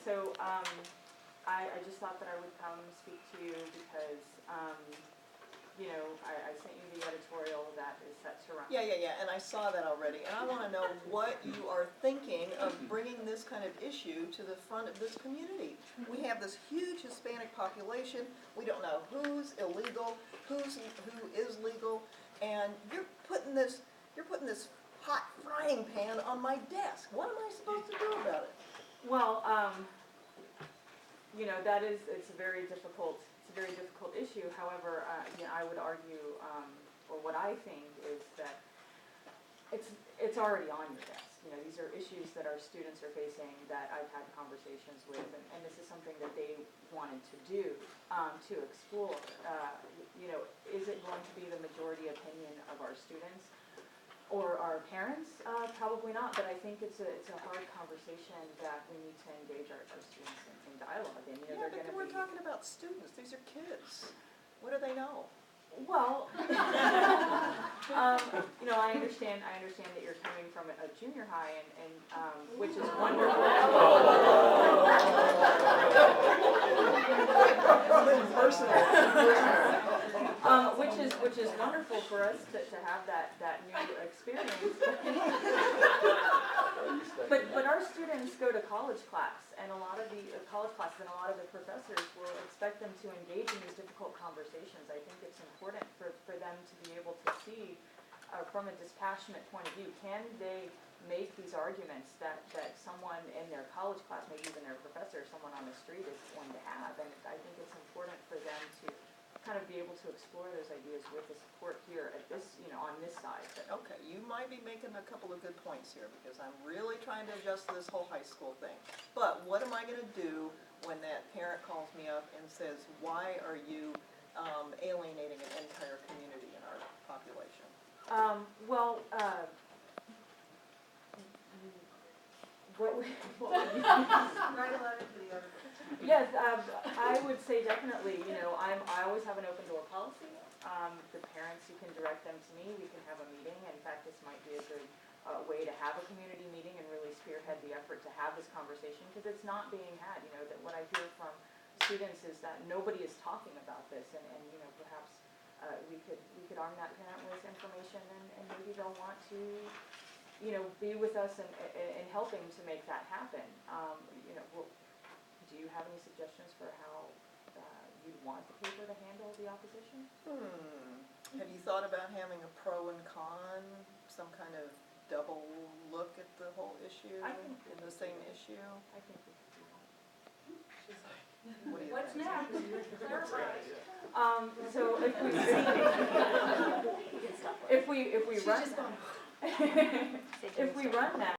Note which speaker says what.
Speaker 1: So I just thought that I would come speak to you because, you know, I sent you the editorial that is set to run.
Speaker 2: Yeah, and I saw that already, and I want to know what you are thinking of bringing this kind of issue to the front of this community. We have this huge Hispanic population, we don't know who's illegal, who is legal, and you're putting this hot frying pan on my desk. What am I supposed to do about it?
Speaker 1: Well, you know, it's a very difficult issue. However, you know, I would argue, or what I think is that it's already on your desk. You know, these are issues that our students are facing that I've had conversations with, and this is something that they wanted to do, to explore. You know, is it going to be the majority opinion of our students or our parents? Probably not, but I think it's a hard conversation that we need to engage our students in dialogue. And, you know,
Speaker 2: Yeah, but we're talking about students, these are kids. What do they know?
Speaker 1: Well, you know, I understand that you're coming from a junior high, and which is wonderful. Which is wonderful for us to have that new experience. But our students go to college class, and a lot of the college classes and a lot of the professors will expect them to engage in these difficult conversations. I think it's important for them to be able to see from a dispassionate point of view, can they make these arguments that someone in their college class, maybe even their professor, someone on the street is going to have. And I think it's important for them to kind of be able to explore those ideas with the support here at this, you know, on this side.
Speaker 2: Okay, you might be making a couple of good points here, because I'm really trying to adjust this whole high school thing. But what am I going to do when that parent calls me up and says, why are you alienating an entire community in our population?
Speaker 1: What would you
Speaker 3: Write a letter to the other.
Speaker 1: Yes, I would say definitely, you know, I always have an open door policy. The parents, you can direct them to me, we can have a meeting. In fact, this might be a good way to have a community meeting and really spearhead the effort to have this conversation, because it's not being had. You know, that what I hear from students is that nobody is talking about this, and you know, perhaps we could arm that parent with information, and maybe they'll want to, you know, be with us in helping to make that happen. You know, do you have any suggestions for how you'd want the paper to handle the opposition?
Speaker 2: Have you thought about having a pro and con, some kind of double look at the whole issue in the same issue?
Speaker 1: I think we could do that.
Speaker 2: What do you
Speaker 3: What's
Speaker 2: think?
Speaker 3: next? Clarify.
Speaker 1: So if we run that. If we run that.